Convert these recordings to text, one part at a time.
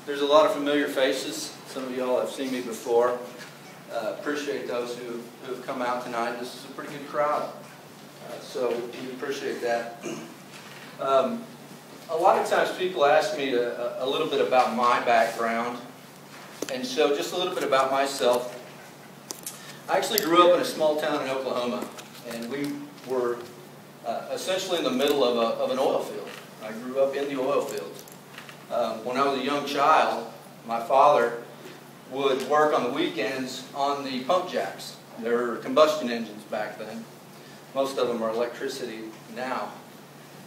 There's a lot of familiar faces. Some of y'all have seen me before. Appreciate those who have come out tonight. This is a pretty good crowd, so we appreciate that. A lot of times people ask me a little bit about my background, and so just a little bit about myself. I actually grew up in a small town in Oklahoma, and we were essentially in the middle of an oil field. I grew up in the oil fields. When I was a young child, my father would work on the weekends on the pump jacks. There were combustion engines back then. Most of them are electricity now.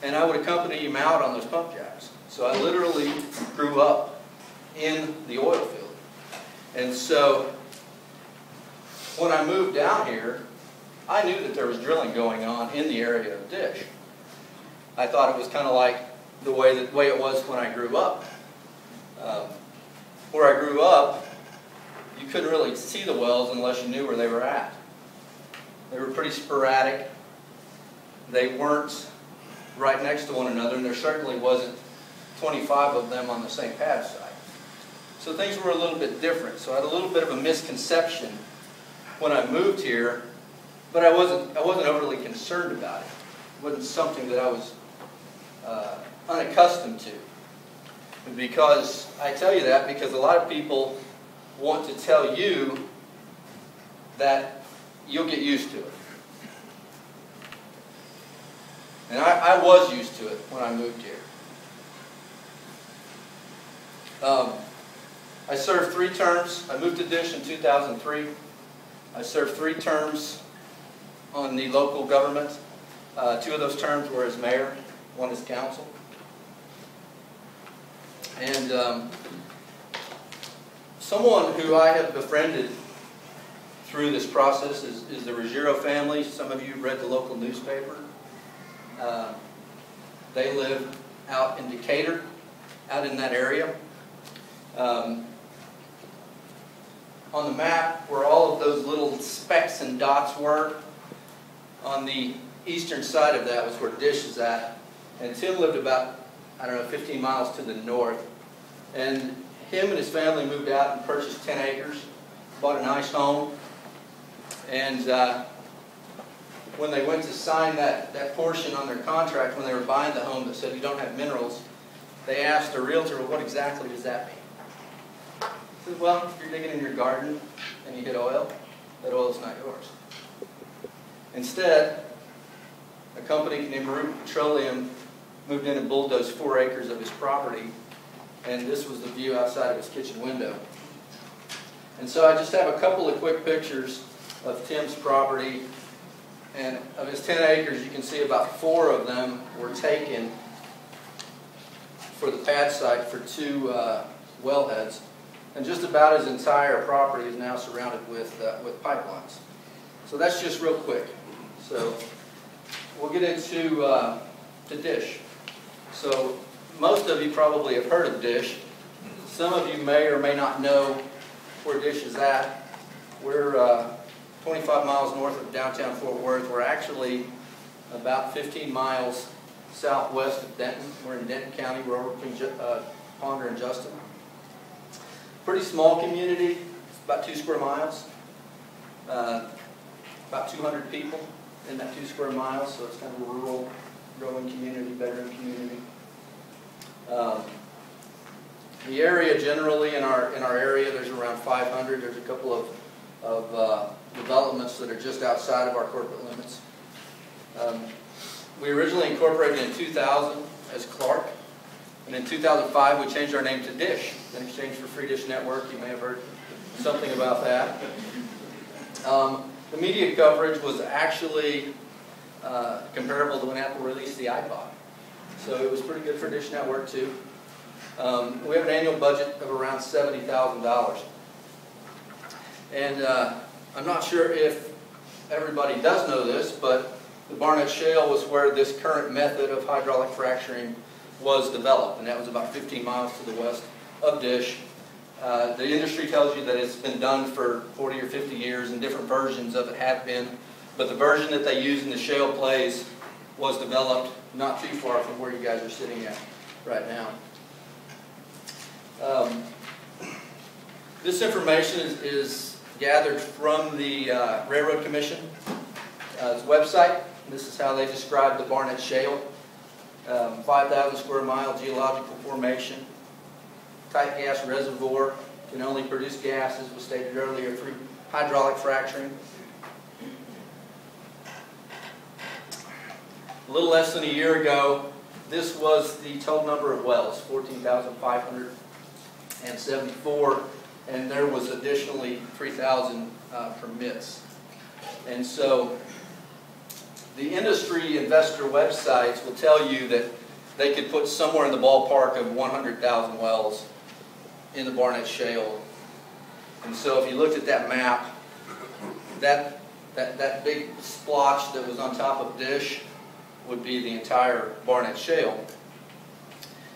And I would accompany him out on those pump jacks. So I literally grew up in the oil field. And so when I moved down here, I knew that there was drilling going on in the area of Dish. I thought it was kind of like the way it was when I grew up. Where I grew up, you couldn't really see the wells unless you knew where they were at. They were pretty sporadic. They weren't right next to one another, and there certainly wasn't 25 of them on the same pad site. So things were a little bit different. So I had a little bit of a misconception when I moved here, but I wasn't overly concerned about it. It wasn't something that I was unaccustomed to. Because I tell you that because a lot of people want to tell you that you'll get used to it. And I was used to it when I moved here. I served 3 terms. I moved to Dish in 2003. I served 3 terms on the local government. 2 of those terms were as mayor, 1 as council. And someone who I have befriended through this process is the Ruggiero family. Some of you read the local newspaper. They live out in Decatur, out in that area. On the map where all of those little specks and dots were, on the eastern side of that was where Dish is at. And Tim lived about, 15 miles to the north. And him and his family moved out and purchased 10 acres, bought a nice home. And when they went to sign that portion on their contract, when they were buying the home that said you don't have minerals, they asked the realtor, well, what exactly does that mean? He said, well, if you're digging in your garden and you hit oil, that oil is not yours. Instead, a company named Marine Petroleum moved in and bulldozed 4 acres of his property, and this was the view outside of his kitchen window. And so I just have a couple of quick pictures of Tim's property, and of his 10 acres you can see about 4 of them were taken for the pad site for 2 wellheads, and just about his entire property is now surrounded with pipelines. So that's just real quick. So we'll get into Dish. So most of you probably have heard of Dish. Some of you may or may not know where Dish is at. We're 25 miles north of downtown Fort Worth. We're actually about 15 miles southwest of Denton. We're in Denton County. We're over between Ponder and Justin. Pretty small community. It's about 2 square miles. About 200 people in that 2 square miles, so it's kind of a rural, growing community, bedroom community. The area generally in our area, there's around 500. There's a couple of developments that are just outside of our corporate limits. We originally incorporated in 2000 as Clark, and in 2005 we changed our name to Dish in exchange for Free Dish Network. You may have heard something about that. The media coverage was actually comparable to when Apple released the iPod. So it was pretty good for Dish Network too. We have an annual budget of around $70,000. And I'm not sure if everybody does know this, but the Barnett Shale was where this current method of hydraulic fracturing was developed, and that was about 15 miles to the west of Dish. The industry tells you that it's been done for 40 or 50 years, and different versions of it have been, but the version that they use in the shale plays was developed not too far from where you guys are sitting at right now. This information is gathered from the Railroad Commission's website. This is how they describe the Barnett Shale. 5,000 square mile geological formation, tight gas reservoir, can only produce gas, as was stated earlier, through hydraulic fracturing. A little less than a year ago, this was the total number of wells, 14,574, and there was additionally 3,000 permits. And so the industry investor websites will tell you that they could put somewhere in the ballpark of 100,000 wells in the Barnett Shale. And so if you looked at that map, that big splotch that was on top of Dish would be the entire Barnett Shale.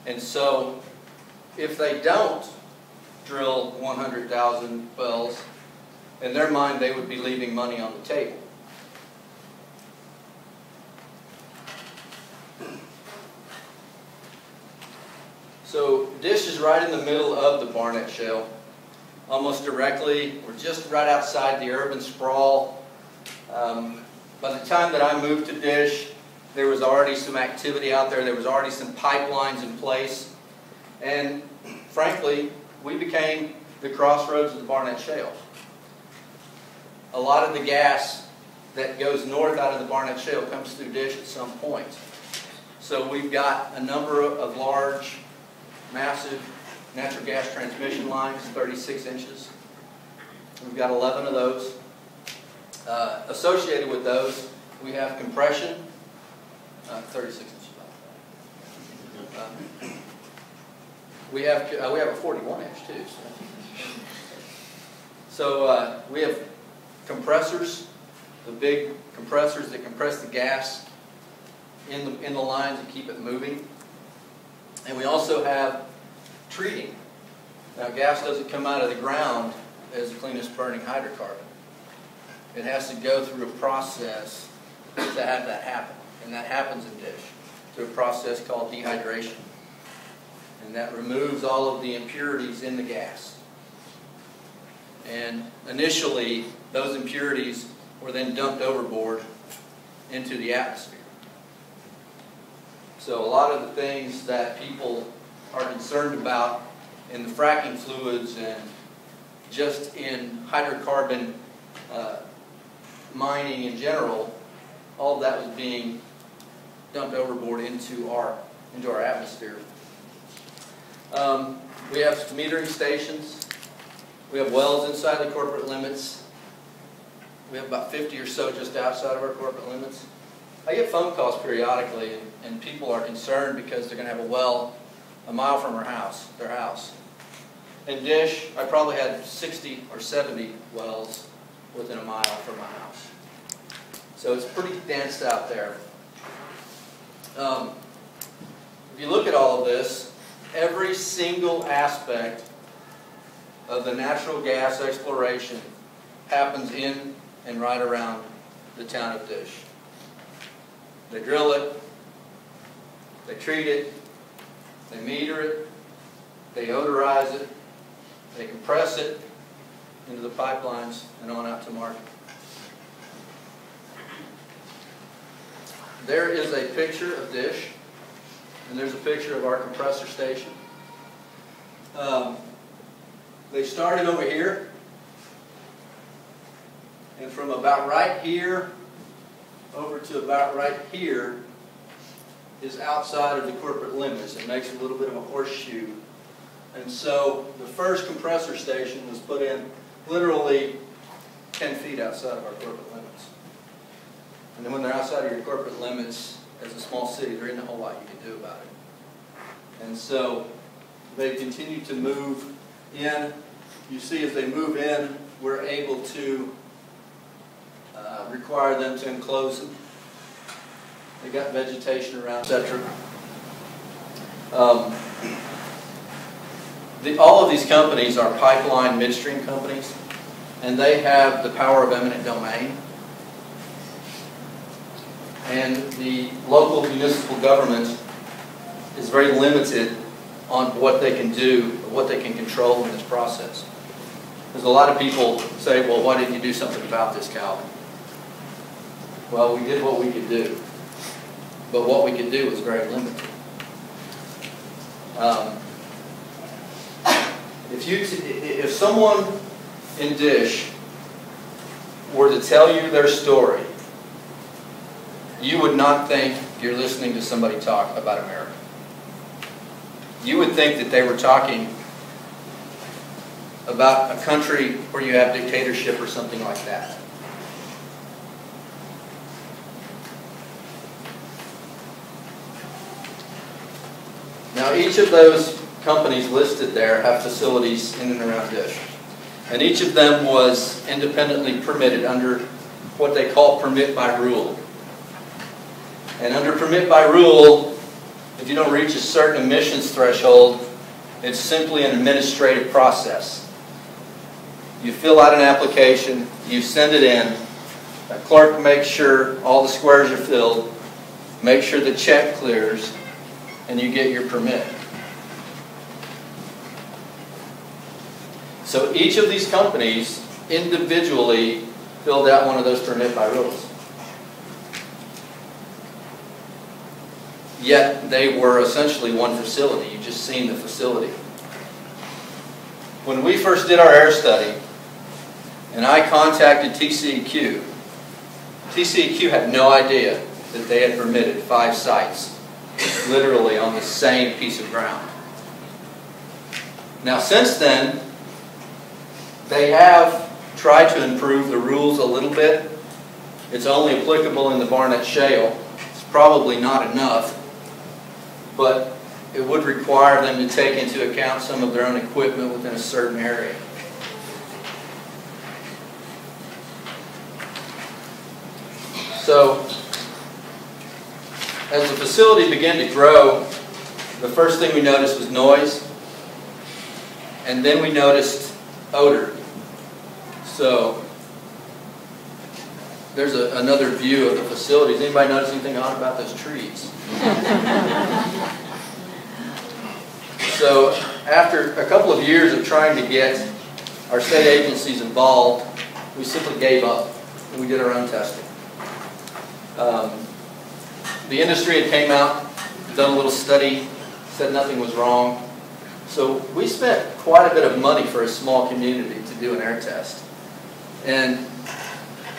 And so if they don't drill 100,000 wells, in their mind they would be leaving money on the table. So Dish is right in the middle of the Barnett Shale, almost directly. We're just right outside the urban sprawl. By the time that I moved to Dish, there was already some activity out there. There was already some pipelines in place. And frankly, we became the crossroads of the Barnett Shale. A lot of the gas that goes north out of the Barnett Shale comes through Dish at some point. So we've got a number of large, massive natural gas transmission lines, 36 inches. We've got 11 of those. Associated with those, we have compression, 36 inches. We have a 41 inch too. So we have compressors, the big compressors that compress the gas in the lines and keep it moving. And we also have treating. Now, gas doesn't come out of the ground as the cleanest burning hydrocarbon. It has to go through a process to have that happen. And that happens in Dish through a process called dehydration. And that removes all of the impurities in the gas. And initially, those impurities were then dumped overboard into the atmosphere. So a lot of the things that people are concerned about in the fracking fluids and just in hydrocarbon mining in general, all of that was being dumped overboard into our atmosphere. We have metering stations. We have wells inside the corporate limits. We have about 50 or so just outside of our corporate limits. I get phone calls periodically, and people are concerned because they're going to have a well a mile from their house. In Dish, I probably had 60 or 70 wells within a mile from my house. So it's pretty dense out there. If you look at all of this, every single aspect of the natural gas exploration happens in and right around the town of Dish. They drill it, they treat it, they meter it, they odorize it, they compress it into the pipelines and on out to market. There is a picture of Dish, and there's a picture of our compressor station. They started over here, and from about right here over to about right here is outside of the corporate limits. It makes a little bit of a horseshoe. And so the first compressor station was put in literally 10 feet outside of our corporate limits. And then when they're outside of your corporate limits, as a small city, there isn't a whole lot you can do about it. And so they continue to move in. You see, as they move in, we're able to require them to enclose them. They got vegetation around, etc. All of these companies are pipeline midstream companies, and they have the power of eminent domain. And the local municipal government is very limited on what they can do of what they can control in this process. Because a lot of people say, well, why didn't you do something about this, Calvin? Well, we did what we could do. But what we could do was very limited. If someone in Dish were to tell you their story, you would not think you're listening to somebody talk about America. You would think that they were talking about a country where you have dictatorship or something like that. Now, each of those companies listed there have facilities in and around Dish. And each of them was independently permitted under what they call permit by rule. And under permit by rule, if you don't reach a certain emissions threshold, it's simply an administrative process. You fill out an application, you send it in, a clerk makes sure all the squares are filled, make sure the check clears, and you get your permit. So each of these companies individually filled out one of those permit by rules. Yet they were essentially one facility. You've just seen the facility. When we first did our air study, and I contacted TCEQ, TCEQ had no idea that they had permitted 5 sites, literally on the same piece of ground. Now, since then, they have tried to improve the rules a little bit. It's only applicable in the Barnett Shale. It's probably not enough, but it would require them to take into account some of their own equipment within a certain area. So, as the facility began to grow, the first thing we noticed was noise, and then we noticed odor. So, there's another view of the facility. Does anybody notice anything odd about those trees? So, after a couple of years of trying to get our state agencies involved, we simply gave up and we did our own testing. The industry had came out, done a little study, said nothing was wrong. So we spent quite a bit of money for a small community to do an air test. And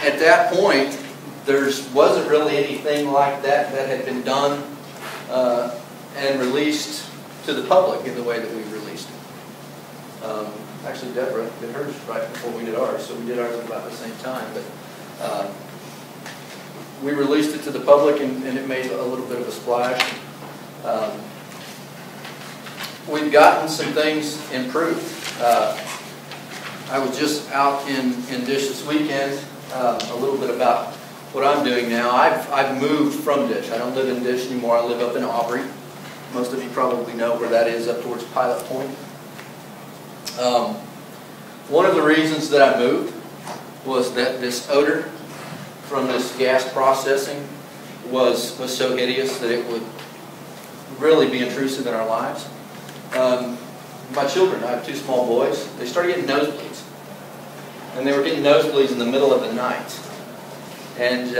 at that point, there wasn't really anything like that that had been done and released to the public in the way that we released it. Actually, Deborah did hers right before we did ours, so we did ours at about the same time. But we released it to the public, and it made a little bit of a splash. We've gotten some things improved. I was just out in Dish this weekend. A little bit about what I'm doing now. I've moved from Dish. I don't live in Dish anymore. I live up in Aubrey. Most of you probably know where that is, up towards Pilot Point. One of the reasons that I moved was that this odor from this gas processing was so hideous that it would really be intrusive in our lives. My children, I have 2 small boys, they started getting nosebleeds. And they were getting nosebleeds in the middle of the night. And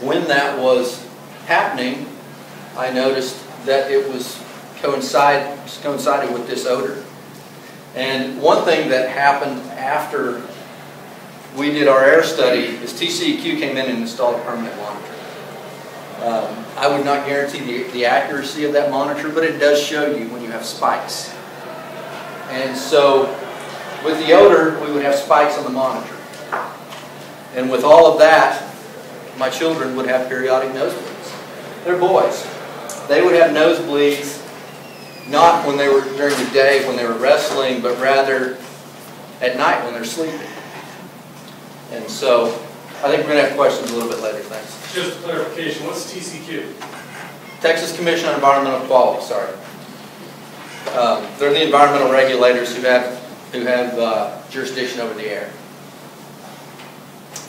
when that was happening, I noticed that it was coincided with this odor. And one thing that happened after we did our air study is TCEQ came in and installed a permanent monitor. I would not guarantee the accuracy of that monitor, but it does show you when you have spikes. And so with the odor, we would have spikes on the monitor. And with all of that, my children would have periodic nosebleeds. They're boys. They would have nosebleeds not when they were during the day when they were wrestling, but rather at night when they're sleeping. And so I think we're going to have questions a little bit later. Thanks. Just clarification, what's TCQ? Texas Commission on Environmental Quality, sorry. They're the environmental regulators who have jurisdiction over the air.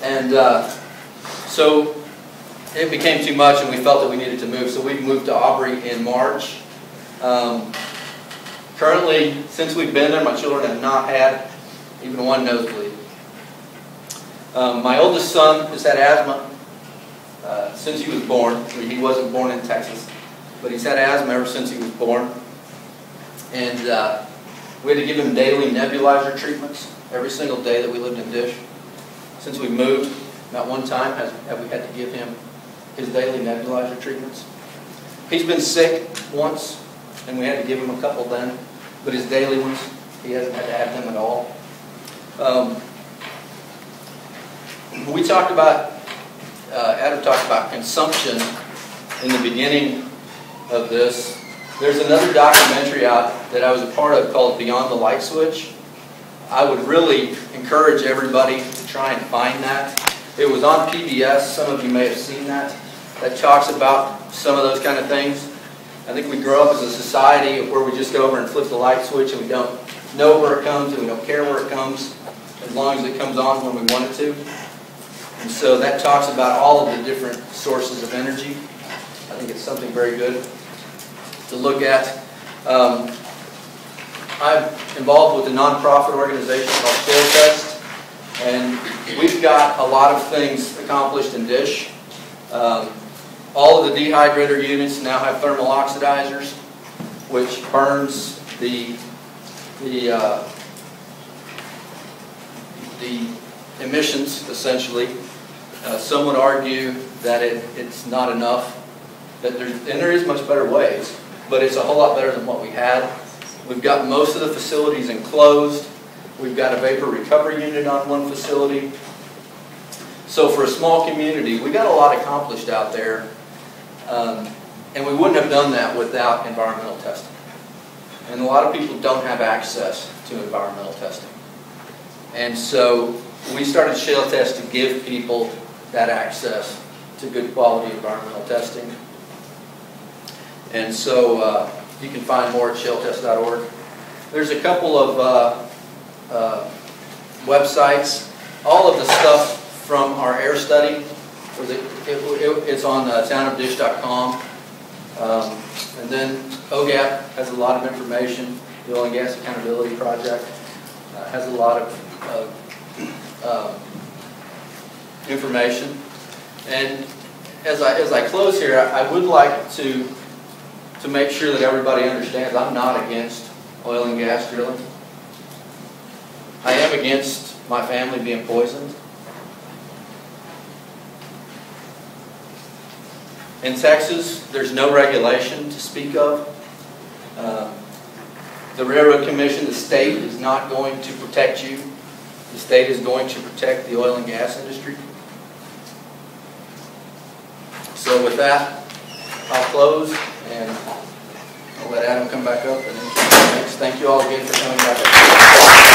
And so it became too much and we felt that we needed to move. So we moved to Aubrey in March. Currently, since we've been there, my children have not had even one nosebleed. My oldest son has had asthma since he was born. He wasn't born in Texas, but he's had asthma ever since he was born. And we had to give him daily nebulizer treatments every single day that we lived in Dish. Since we moved, not one time have we had to give him his daily nebulizer treatments. He's been sick once, and we had to give him a couple then, but his daily ones, he hasn't had to have them at all. We talked about, Adam talked about consumption in the beginning of this. There's another documentary out that I was a part of called Beyond the Light Switch. I would really encourage everybody to try and find that. It was on PBS. Some of you may have seen that. That talks about some of those kind of things. I think we grow up as a society where we just go over and flip the light switch and we don't know where it comes and we don't care where it comes as long as it comes on when we want it to. And so that talks about all of the different sources of energy. I think it's something very good to look at. I'm involved with a nonprofit organization called Shale Test, and we've got a lot of things accomplished in Dish. All of the dehydrator units now have thermal oxidizers, which burns the emissions, essentially. Some would argue that it's not enough, and there is much better ways, but it's a whole lot better than what we had. We've got most of the facilities enclosed. We've got a vapor recovery unit on one facility. So for a small community, we got a lot accomplished out there, and we wouldn't have done that without environmental testing. And a lot of people don't have access to environmental testing. And so we started Shale Test to give people that access to good quality environmental testing. And so you can find more at shaletest.org. There's a couple of websites. All of the stuff from our air study, it's on townofdish.com. And then OGAP has a lot of information. The Oil and Gas Accountability Project has a lot of information. And as I close here, I would like to make sure that everybody understands I'm not against oil and gas drilling. I am against my family being poisoned. In Texas, there's no regulation to speak of. The Railroad Commission, the state, is not going to protect you. The state is going to protect the oil and gas industry. So with that, I'll close and I'll let Adam come back up. And thank you all again for coming back up.